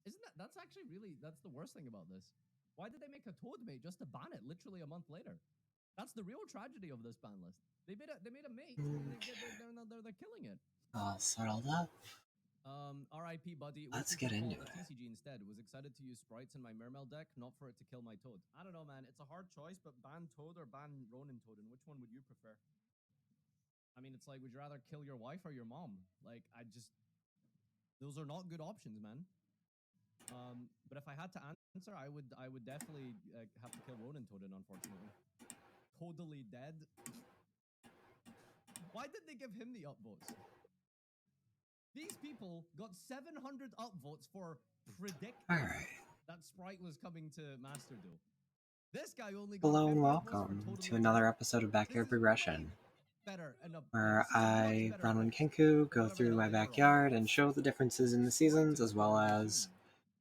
Isn't that's actually really, that's the worst thing about this. Why did they make a Toad mate just to ban it literally a month later? That's the real tragedy of this ban list. They made a mate and they're killing it. I'll settle that. R.I.P. buddy. Wish Let's we get could call into it a it. TCG instead. Was excited to use sprites in my Mermail deck, not for it to kill my Toad. I don't know, man. It's a hard choice, but ban Toad or ban Ronin Toad, and which one would you prefer? I mean, it's like, would you rather kill your wife or your mom? Like, those are not good options, man. But if I had to answer, I would definitely have to kill Ronin Toadin, unfortunately. Totally dead. Why did they give him the upvotes? These people got 700 upvotes for predicting Alright. that Sprite was coming to Master Duel. This guy only got Hello 50 and upvotes for welcome to totally another dead. episode of This Backyard is way Progression, better and where this is a much I, better Bronwyn host Kenku, than go whatever the through hell my they were on. backyard and show the differences in the Sprite seasons, as Tutor well was as insane.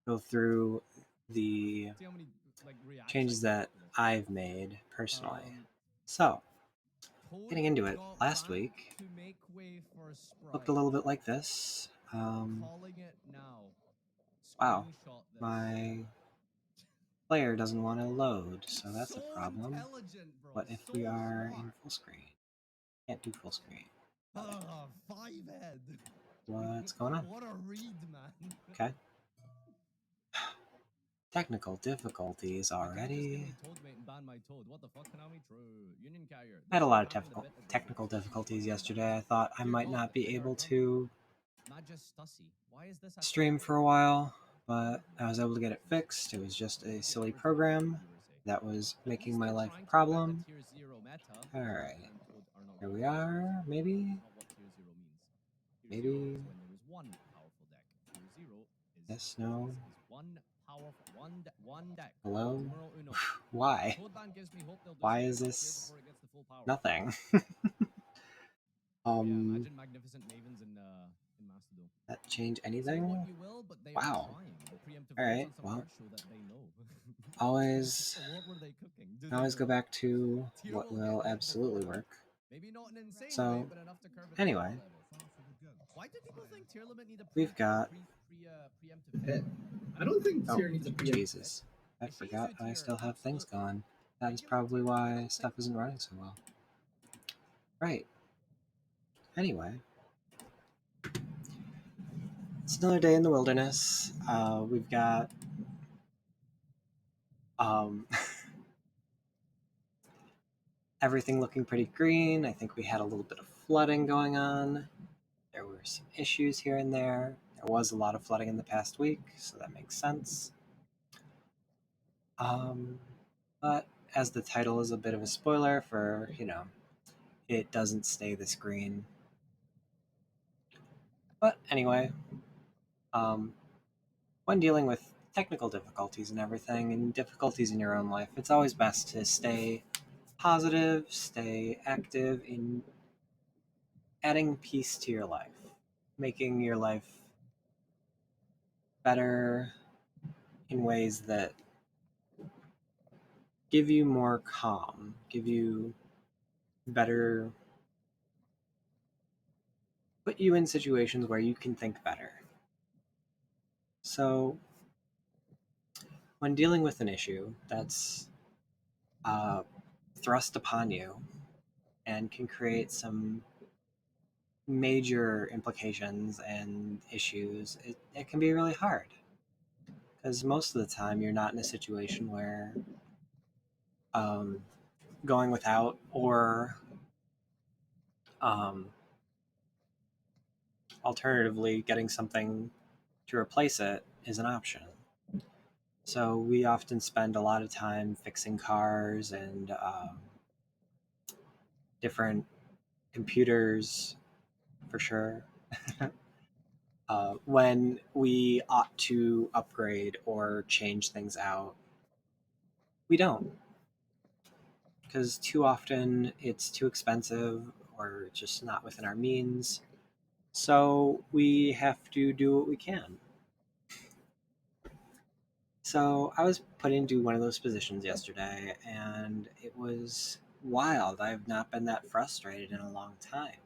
go through the See how many like reacts I changes can get that to this. I've made personally. Um, So, Toad getting into it, got last banned week to make way for looked a Sprite. little bit like this. Calling it now. Wow, Screenshot this. my player doesn't want to load, so that's a So problem. intelligent, bro. What if So we are in smart. full screen? Can't do full screen. Five head. What's going on? What a read, man. Okay. Technical difficulties You can't just give already. me Toadmate and ban my Toad. What the fuck, Konami? True. Union Carrier. I had They a should lot of ban the bit technical additions. Sheesh, difficulties what is that? yesterday. I thought I Dear might God, not be they are able coming. to Majestusy. Why is this a stream thing? for a while, but I was able to get it fixed. It was just a Okay, silly original Toad program viewers say. that was At making least my they're life a trying to prevent a problem. tier 0 meta. Alright. And Toad are not Here good we against tier 0. are, maybe? That's not what tier 0 means. Tier 0 Maybe? is when there is one powerful deck. Tier 0 Yes, no? is one powerful one deck. Hello? Numero uno. Why? Toad ban gives me hope they'll do Why something is about tier this before it gets the full power. nothing? Yeah, imagine Magnificent Mavens in Master Duel. That change Say what anything? you will, but they are Wow. trying. The preemptive rolls Alright, on some well, cards show that they know. always So what were they cooking? Do they always go know? back to Tier what will get will hit absolutely before. work. Maybe not an insane way, So, but enough to curb its anyway, power level. Why do people think tier limit need a we've got... preemptive hit? I don't think Oh, tier needs a preemptive hit. Jesus. I forgot Ishizu I tier, still have things absolutely. going. That is Regular probably tier, I why don't think stuff so. isn't running so well. Right. Anyway, it's another day in the wilderness. We've got everything looking pretty green. I think we had a little bit of flooding going on. There were some issues here and there. There was a lot of flooding in the past week, so that makes sense. But as the title is a bit of a spoiler for, it doesn't stay this green. But anyway, when dealing with technical difficulties and everything, and difficulties in your own life, it's always best to stay positive, stay active in adding peace to your life, making your life better in ways that give you more calm, give you better, put you in situations where you can think better. So, when dealing with an issue that's thrust upon you and can create some major implications and issues, it can be really hard. Because most of the time, you're not in a situation where um, going without or um, alternatively getting something to replace it is an option. So we often spend a lot of time fixing cars and different computers, for sure, when we ought to upgrade or change things out. We don't, because too often it's too expensive or just not within our means. So we have to do what we can. So I was put into one of those positions yesterday, and it was wild. I've not been that frustrated in a long time.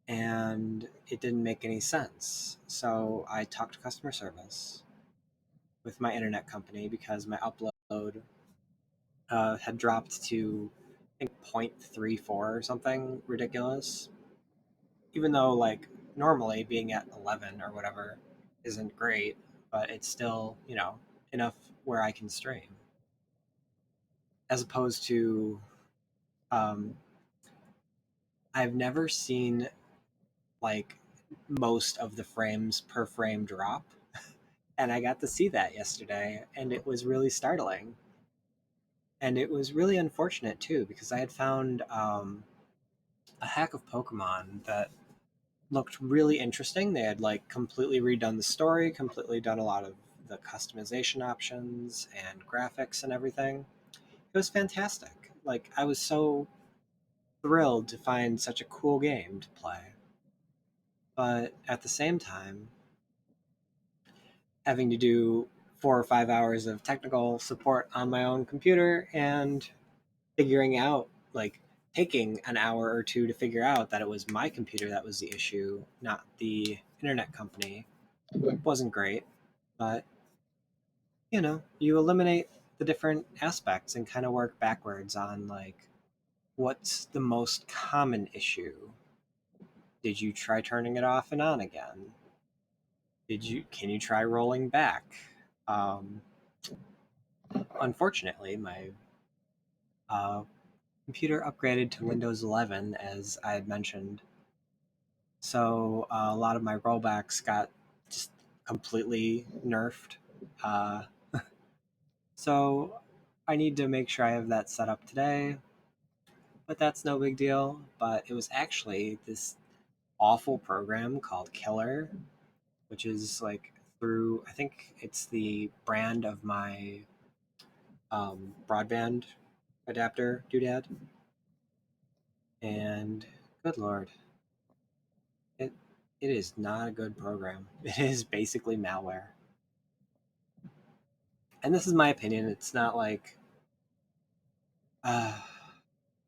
and it didn't make any sense. So I talked to customer service with my internet company because my upload had dropped to, I think, 0.34 or something ridiculous. Even though, like, normally being at 11 or whatever isn't great, but it's still, enough where I can stream. As opposed to, um, I've never seen like most of the frames per frame drop. And I got to see that yesterday, and it was really startling. And it was really unfortunate too, because I had found a hack of Pokemon that looked really interesting. They had like completely redone the story, completely done a lot of the customization options and graphics and everything. It was fantastic. Like, I was so thrilled to find such a cool game to play. But at the same time, having to do 4 or 5 hours of technical support on my own computer and figuring out, like, taking an hour or two to figure out that it was my computer that was the issue, not the internet company, wasn't great. But, you eliminate the different aspects and kind of work backwards on, like, what's the most common issue? Did you try turning it off and on again? Can you try rolling back? Um, Unfortunately, my uh, computer upgraded to Windows 11, as I had mentioned. So a lot of my rollbacks got just completely nerfed. Uh, so I need to make sure I have that set up today, but that's no big deal. But it was actually this awful program called Killer, which is like through, I think it's the brand of my broadband adapter doodad. And good lord, it it is not a good program. It is basically malware. And this is my opinion. Uh,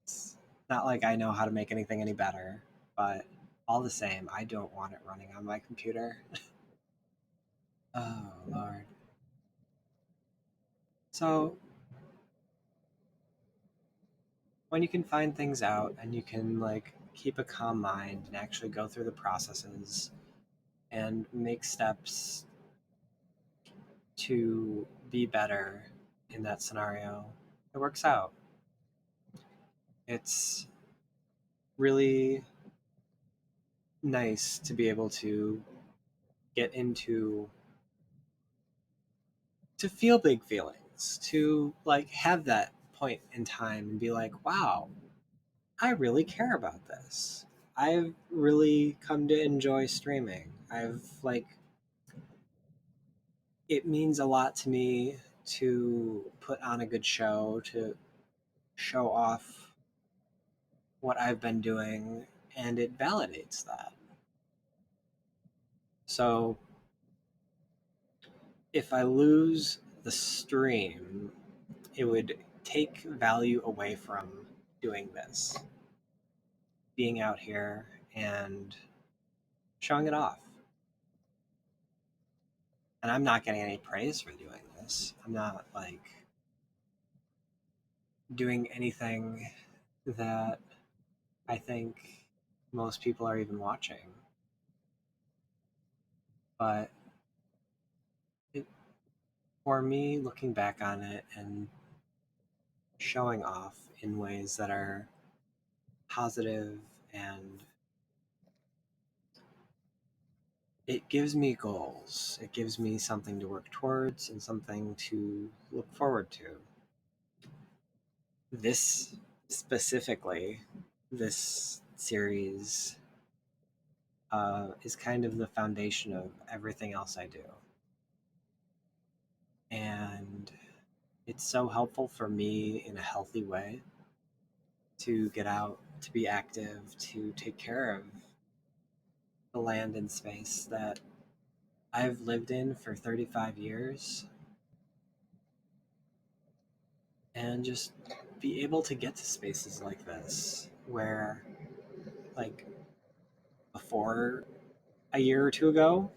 it's not like I know how to make anything any better, but all the same, I don't want it running on my computer. Oh lord. So when you can find things out and you can like keep a calm mind and actually go through the processes and make steps to be better in that scenario, it works out. It's really nice to be able to get into to feel big feelings, to like have that point in time and be like, wow, I really care about this. I've really come to enjoy streaming. I've like it means a lot to me to put on a good show, to show off what I've been doing, and it validates that. So if I lose the stream, it would take value away from doing this, being out here and showing it off. And I'm not getting any praise for doing this. I'm not like doing anything that I think most people are even watching. But it, for me, looking back on it and showing off in ways that are positive, and it gives me goals. It gives me something to work towards and something to look forward to. This specifically, this series is kind of the foundation of everything else I do. And it's so helpful for me in a healthy way to get out, to be active, to take care of the land and space that I've lived in for 35 years, and just be able to get to spaces like this where, like, before a year or two ago,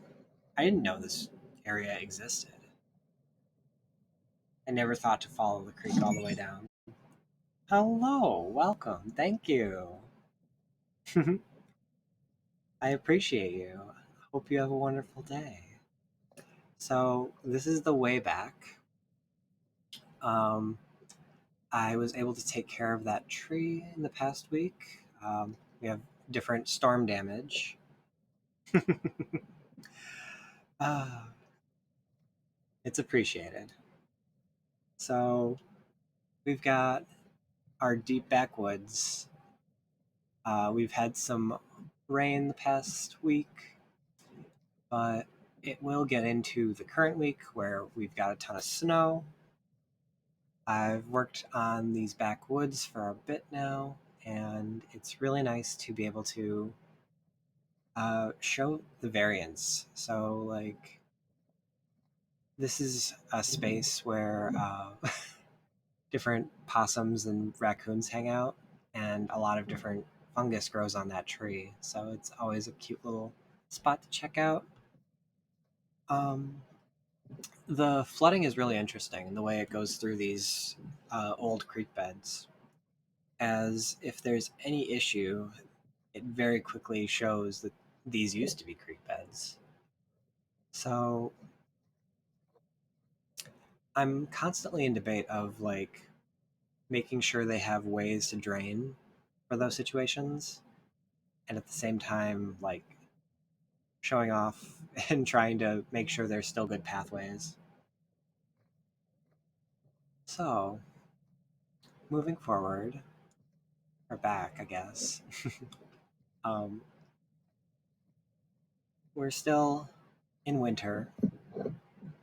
I didn't know this area existed. I never thought to follow the creek all the way down. Hello, welcome, thank you. I appreciate you. Hope you have a wonderful day. So, this is the way back. Um, I was able to take care of that tree in the past week. We have different storm damage. uh, it's appreciated. So, we've got our deep backwoods. We've had some rain the past week, but it will get into the current week where we've got a ton of snow. I've worked on these backwoods for a bit now, and it's really nice to be able to show the variance. So, like, this is a space where different possums and raccoons hang out, and a lot of different fungus grows on that tree. So, it's always a cute little spot to check out. Um, the flooding is really interesting in the way it goes through these old creek beds. As if there's any issue, it very quickly shows that these used to be creek beds. So I'm constantly in debate of like making sure they have ways to drain for those situations, and at the same time like showing off and trying to make sure there's still good pathways. So moving forward, or back, I guess, um, we're still in winter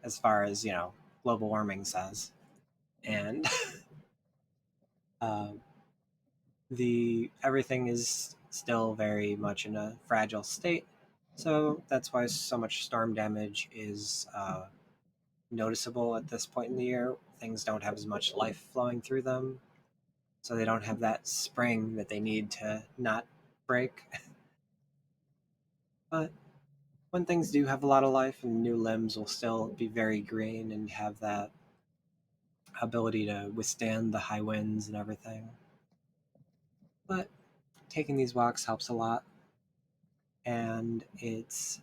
as far as global warming says, and um, the everything is still very much in a fragile state. So that's why so much storm damage is noticeable at this point in the year. Things don't have as much life flowing through them, so they don't have that spring that they need to not break. But when things do have a lot of life and new limbs will still be very green and have that ability to withstand the high winds and everything. But taking these walks helps a lot, and it's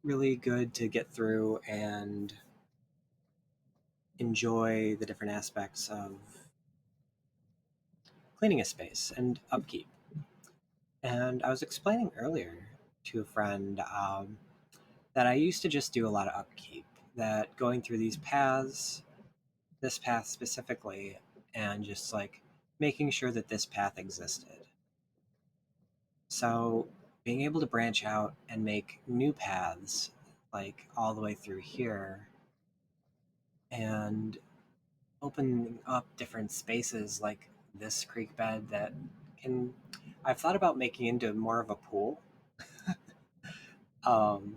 really good to get through and enjoy the different aspects of cleaning a space and upkeep. And I was explaining earlier to a friend that I used to just do a lot of upkeep, that going through these paths, this path specifically, and just like making sure that this path existed. So being able to branch out and make new paths, like all the way through here, and opening up different spaces like this creek bed that can I've thought about making into more of a pool. um,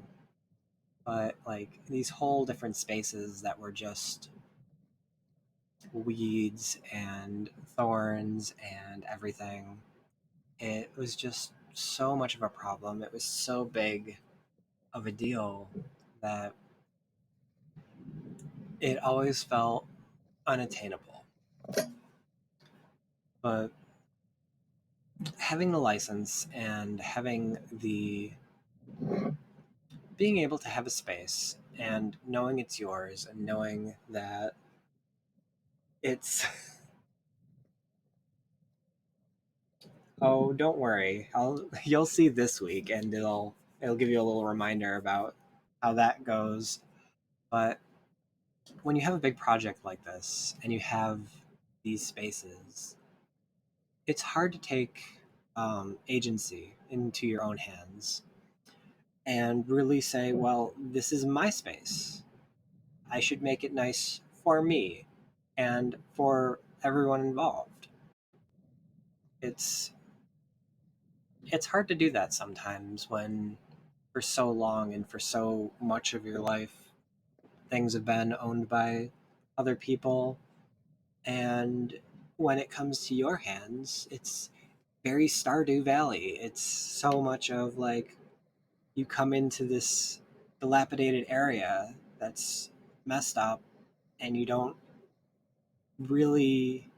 but like these whole different spaces that were just weeds and thorns and everything, it was just so much of a problem. It was so big of a deal that it always felt unattainable. But having the license and having the being able to have a space and knowing it's yours and knowing that it's oh, don't worry, I'll you'll see this week and it'll give you a little reminder about how that goes. But when you have a big project like this and you have these spaces, it's hard to take agency into your own hands and really say, well, this is my space. I should make it nice for me and for everyone involved. It's it's hard to do that sometimes when for so long and for so much of your life things have been owned by other people, and when it comes to your hands it's very Stardew Valley. It's so much of like you come into this dilapidated area that's messed up and you don't really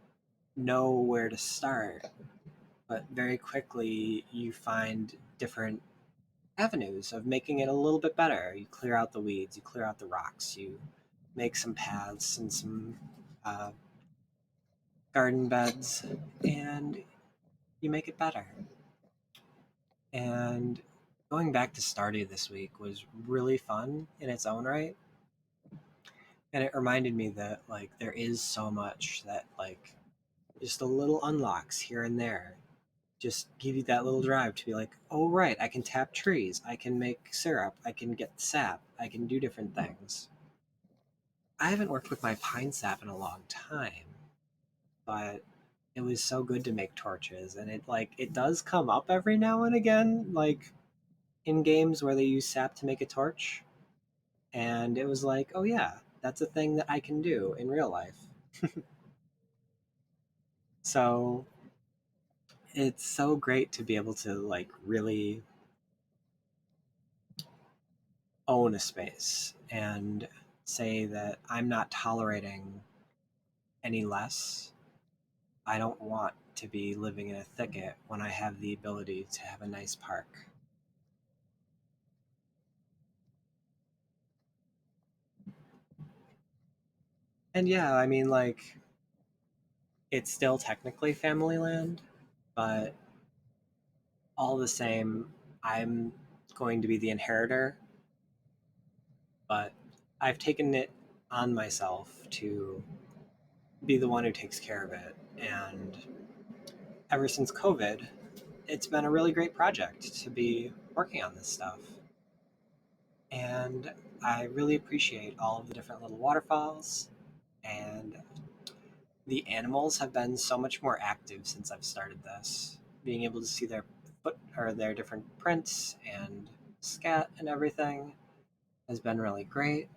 know where to start, but very quickly you find different avenues of making it a little bit better. You clear out the weeds, you clear out the rocks, you make some paths and some uh, garden beds, and you make it better. And going back to Stardew this week was really fun in its own right. And it reminded me that like there is so much that like just a little unlocks here and there just give you that little drive to be like, oh right, I can tap trees, I can make syrup, I can get sap, I can do different things. I haven't worked with my pine sap in a long time, but it was so good to make torches, and it does come up every now and again, like in games where they use sap to make a torch, and it was like, oh yeah, that's a thing that I can do in real life. So it's so great to be able to like really own a space and say that I'm not tolerating any less. I don't want to be living in a thicket when I have the ability to have a nice park. And yeah, I mean, like, it's still technically family land, but all the same, I'm going to be the inheritor, but I've taken it on myself to be the one who takes care of it. And ever since COVID, it's been a really great project to be working on this stuff. And I really appreciate all of the different little waterfalls, and the animals have been so much more active since I've started this. Being able to see their foot or their different prints and scat and everything has been really great.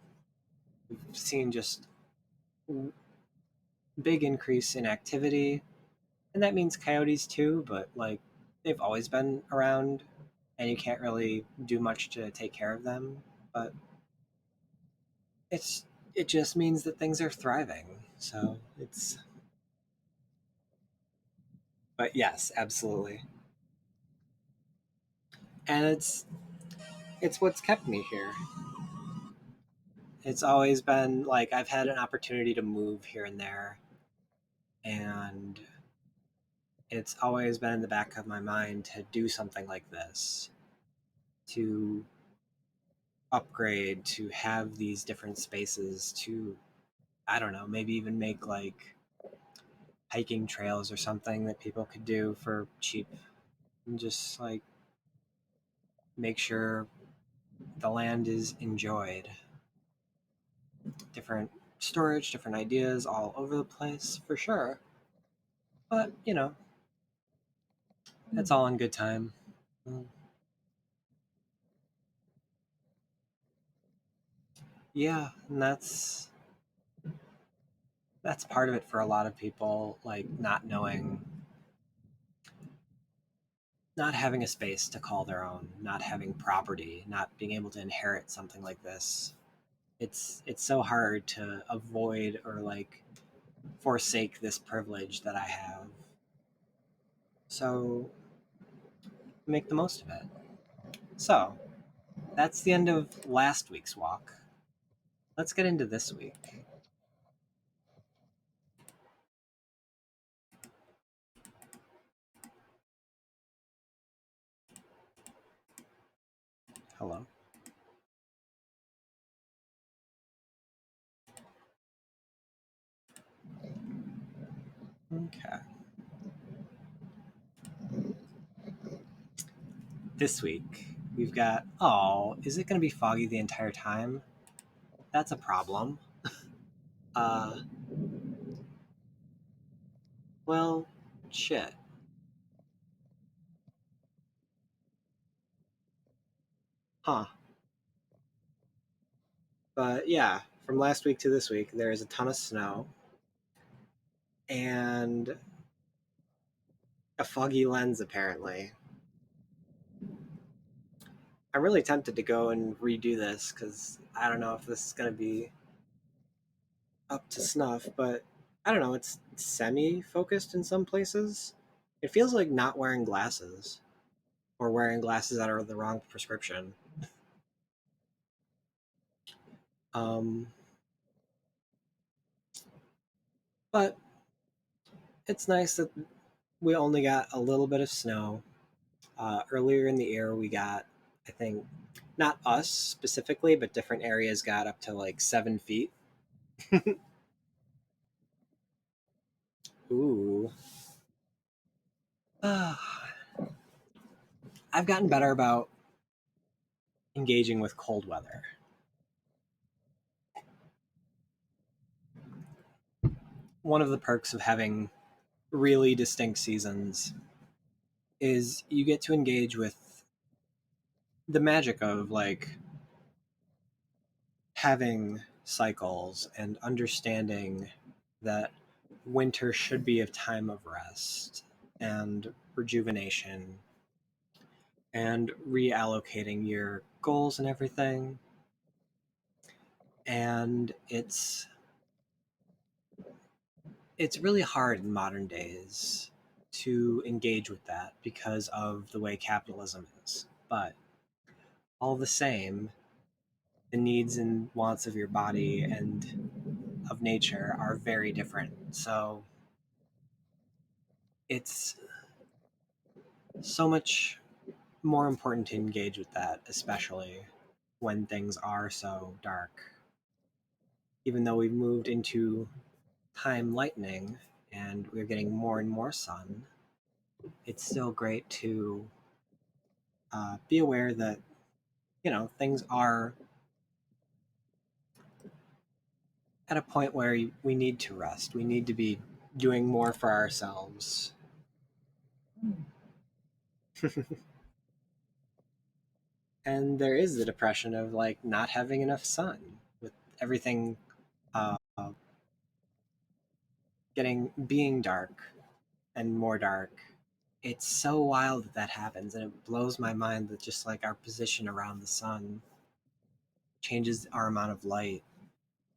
We've seen just big increase in activity, and that means coyotes too, but like they've always been around and you can't really do much to take care of them, but it's it just means that things are thriving. So it's but yes, absolutely. And it's what's kept me here. It's always been like I've had an opportunity to move here and there, and it's always been in the back of my mind to do something like this, to upgrade, to have these different spaces, to I don't know, maybe even make like hiking trails or something that people could do for cheap, and just like make sure the land is enjoyed. Different storage, different ideas all over the place for sure. But, you know, it's all in good time. Mm. Yeah, and that's part of it for a lot of people, like not knowing, not having a space to call their own, not having property, not being able to inherit something like this. It's so hard to avoid or like forsake this privilege that I have. So make the most of it. So that's the end of last week's walk. Let's get into this week. Hello. Okay. This week we've got, oh, is it going to be foggy the entire time? That's a problem. Uh, well, shit. Huh. But yeah, from last week to this week, there's a ton of snow and a foggy lens, apparently. I'm really tempted to go and redo this because I don't know if this is going to be up to snuff, but I don't know. It's semi-focused in some places. It feels like not wearing glasses or wearing glasses that are the wrong prescription. Um, but it's nice that we only got a little bit of snow. Earlier in the year, we got, I think, not us specifically, but different areas got up to like 7 feet. Ooh. I've gotten better about engaging with cold weather. One of the perks of having really distinct seasons is you get to engage with the magic of like having cycles and understanding that winter should be a time of rest and rejuvenation and reallocating your goals and everything. And it's really hard in modern days to engage with that because of the way capitalism is. But all the same, the needs and wants of your body and of nature are very different. So it's so much more important to engage with that, especially when things are so dark. Even though we've moved into time lightening and we're getting more and more sun, it's still great to be aware that, things are at a point where we need to rest. We need to be doing more for ourselves. And there is the depression of like not having enough sun with everything uh, being dark and more dark. It's so wild that happens, and it blows my mind that just like our position around the sun changes our amount of light,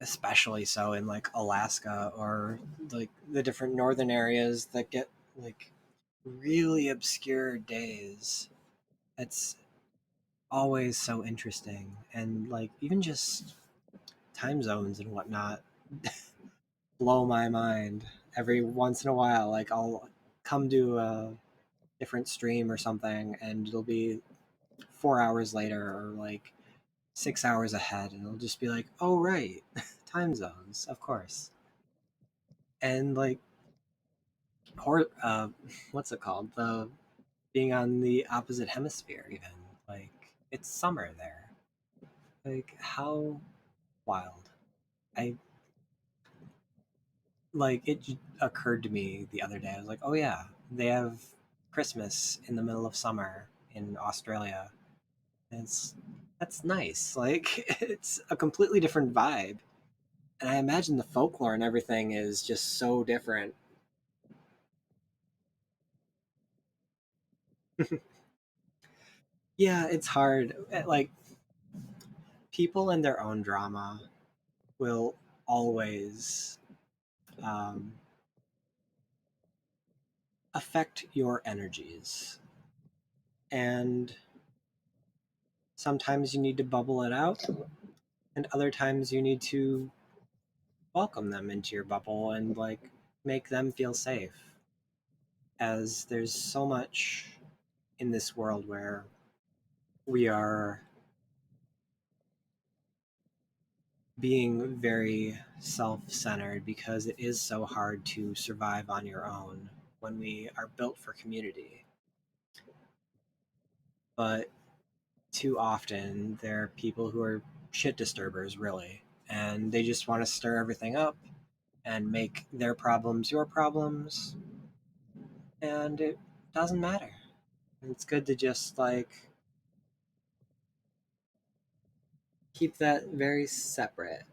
especially so in like Alaska or like the different northern areas that get like really obscure days. It's always so interesting, and like even just time zones and whatnot blow my mind every once in a while. Like I'll come to a different stream or something and it'll be 4 hours later or like 6 hours ahead, and it'll just be like, oh right, time zones, of course. And like what's it called, the being on the opposite hemisphere, even like it's summer there. Like how wild. I like it occurred to me the other day. I was like, oh yeah, they have Christmas in the middle of summer in Australia. And that's nice. Like it's a completely different vibe. And I imagine the folklore and everything is just so different. Yeah, it's hard. Like people in their own drama will always um, affect your energies. And sometimes you need to bubble it out, and other times you need to welcome them into your bubble and like make them feel safe. As there's so much in this world where we are being very self-centered because it is so hard to survive on your own when we are built for community. But too often there are people who are shit disturbers, really, and they just want to stir everything up and make their problems your problems, and it doesn't matter. It's good to just like keep that very separate.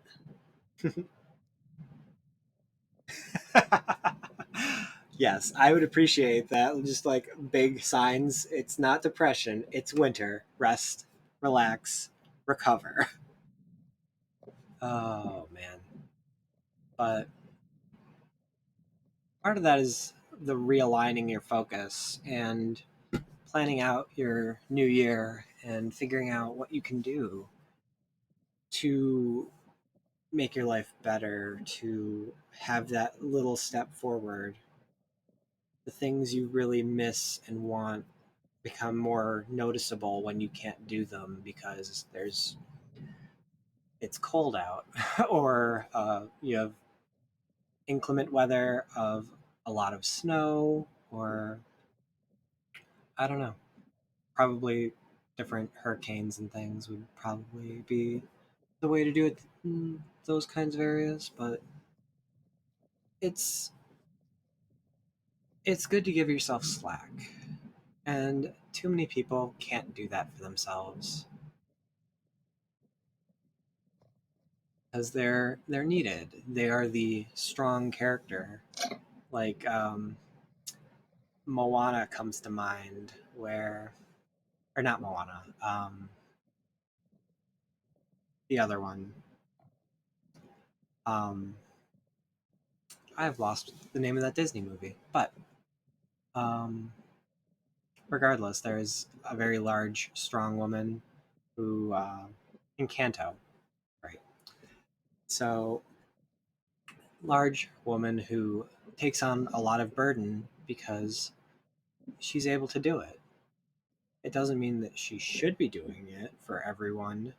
Yes, I would appreciate that. Just like big signs. It's not depression, it's winter. Rest, relax, recover. Oh, man. But part of that is the realigning your focus and planning out your new year and figuring out what you can do to make your life better, to have that little step forward. The things you really miss and want become more noticeable when you can't do them because it's cold out or you have inclement weather of a lot of snow, or I don't know, probably different hurricanes and things would probably be the way to do it in those kinds of areas. But it's it's good to give yourself slack, and too many people can't do that for themselves because they're needed. They are the strong character. Like Moana comes to mind, where or not Moana, the other one. Um, I've lost the name of that Disney movie, but um, regardless, there's a very large, strong woman who Encanto, right? So large woman who takes on a lot of burden because she's able to do it. It doesn't mean that she should be doing it for everyone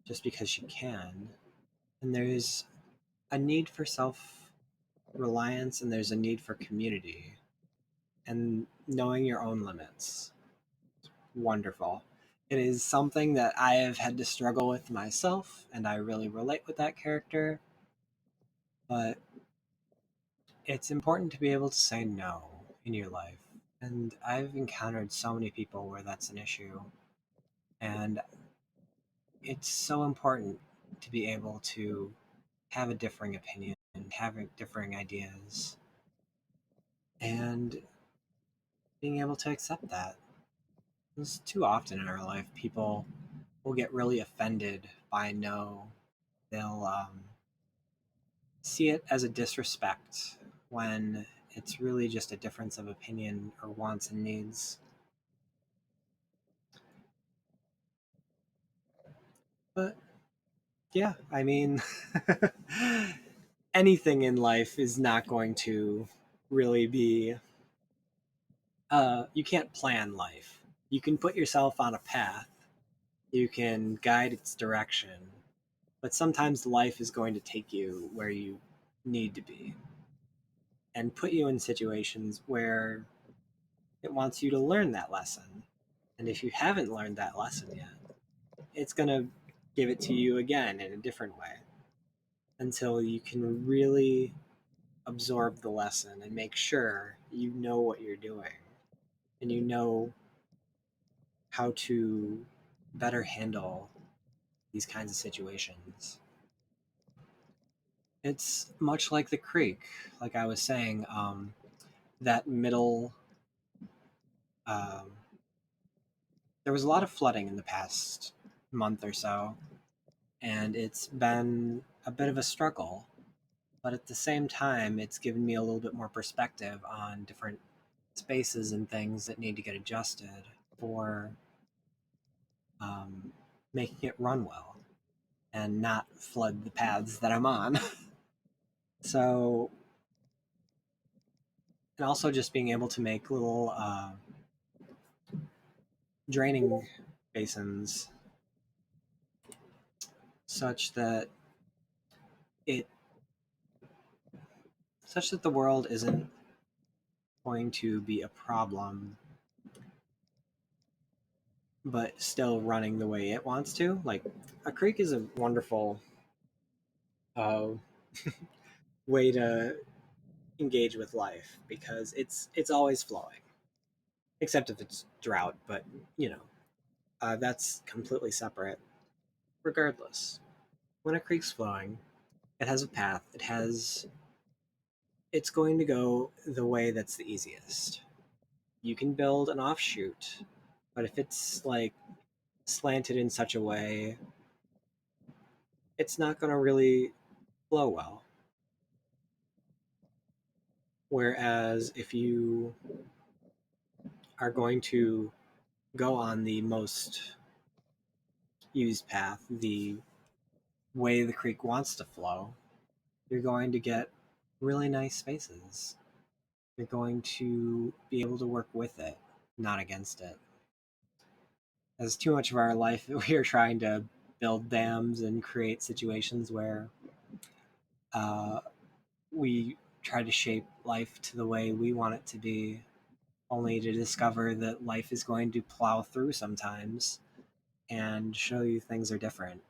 just because she can. And there's a need for self reliance and there's a need for community and knowing your own limits. Wonderful. It is something that I have had to struggle with myself, and I really relate with that character. But it's important to be able to say no in your life. And I've encountered so many people where that's an issue. And it's so important to be able to have a differing opinion and having differing ideas and being able to accept that. Because too often in our life, people will get really offended by no. They'll see it as a disrespect when it's really just a difference of opinion or wants and needs. But yeah, I mean, anything in life is not going to really be, you can't plan life. You can put yourself on a path, you can guide its direction, but sometimes life is going to take you where you need to be and put you in situations where it wants you to learn that lesson. And if you haven't learned that lesson yet, it's going to give it to you again in a different way until you can really absorb the lesson and make sure you know what you're doing and you know how to better handle these kinds of situations. It's much like the creek, like I was saying, that middle. Um, there was a lot of flooding in the past month or so, and it's been a bit of a struggle. But at the same time, it's given me a little bit more perspective on different spaces and things that need to get adjusted for um, making it run well and not flood the paths that I'm on. So, and also just being able to make little draining basins such that it such that the world isn't going to be a problem but still running the way it wants to. Like a creek is a wonderful uh, way to engage with life because it's always flowing, except if it's drought. But you know, that's completely separate. Regardless, when a creek's flowing, it has a path. It has it's going to go the way that's the easiest. You can build an offshoot, but if it's like slanted in such a way, it's not going to really flow well. Whereas if you are going to go on the most used path, the way the creek wants to flow, you're going to get really nice spaces. You're going to be able to work with it, not against it. As too much of our life, we are trying to build dams and create situations where uh, we try to shape life to the way we want it to be, only to discover that life is going to plow through sometimes and show you things are different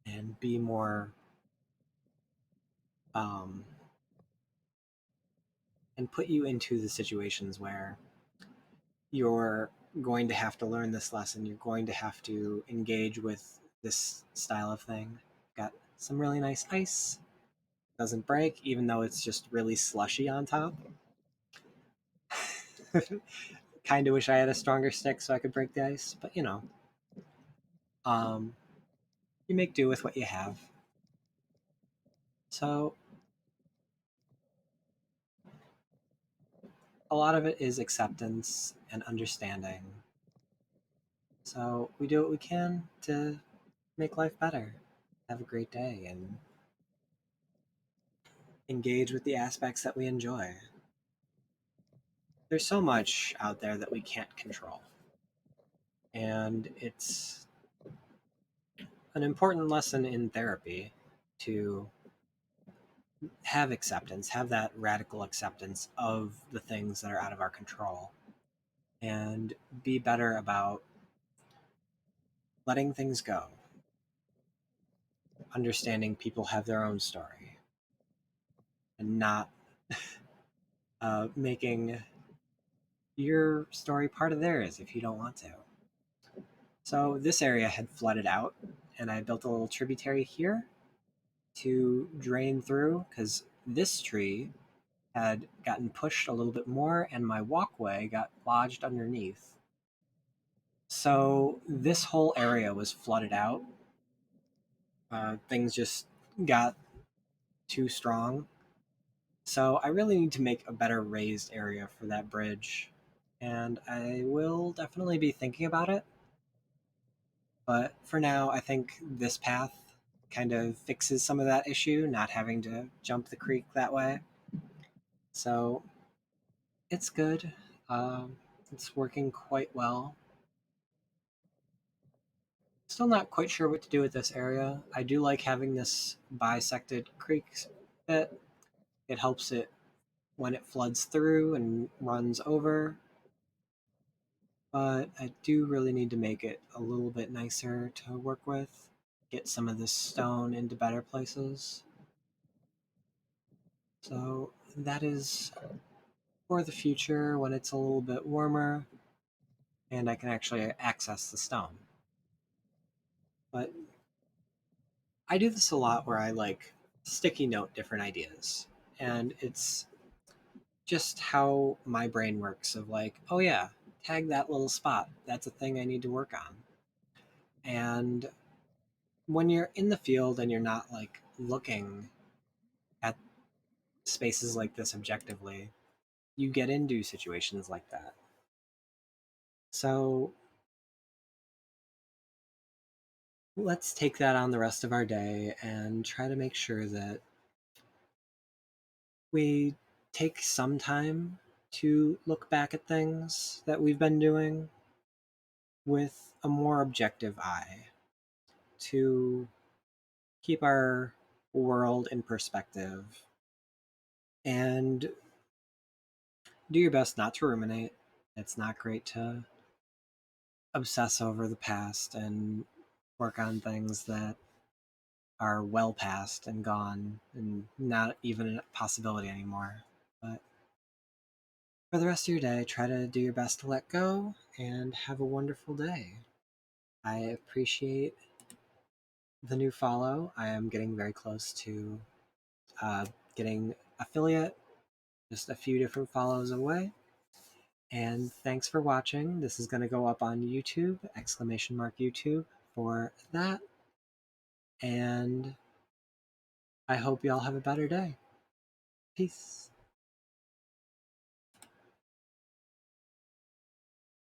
and be more um, and put you into the situations where you're going to have to learn this lesson. You're going to have to engage with this style of thing. Got some really nice ice. Doesn't break, even though it's just really slushy on top. Kind of wish I had a stronger stick so I could break the ice, but you know, um, you make do with what you have. So a lot of it is acceptance and understanding. So we do what we can to make life better. Have a great day and engage with the aspects that we enjoy. There's so much out there that we can't control. And it's an important lesson in therapy to have acceptance, have that radical acceptance of the things that are out of our control, and be better about letting things go, understanding people have their own story, and not making your story part of theirs if you don't want to. So this area had flooded out, and I built a little tributary here to drain through because this tree had gotten pushed a little bit more and my walkway got lodged underneath. So this whole area was flooded out. Things just got too strong. So I really need to make a better raised area for that bridge. And I will definitely be thinking about it. But for now, I think this path kind of fixes some of that issue, not having to jump the creek that way. So it's good. It's working quite well. Still not quite sure what to do with this area. I do like having this bisected creek bit. It helps it when it floods through and runs over. But I do really need to make it a little bit nicer to work with. Get some of this stone into better places. So that is for the future when it's a little bit warmer and I can actually access the stone. But I do this a lot where I like sticky note different ideas. And it's just how my brain works of like, oh yeah, tag that little spot. That's a thing I need to work on. And when you're in the field and you're not like looking at spaces like this objectively, you get into situations like that. So let's take that on the rest of our day and try to make sure that we take some time to look back at things that we've been doing with a more objective eye to keep our world in perspective and do your best not to ruminate. It's not great to obsess over the past and work on things that are well past and gone and not even a possibility anymore. But for the rest of your day, try to do your best to let go and have a wonderful day. I appreciate the new follow. I am getting very close to uh, getting affiliate, just a few different follows away. And thanks for watching. This is going to go up on YouTube, !YouTube for that. And I hope y'all have a better day. Peace.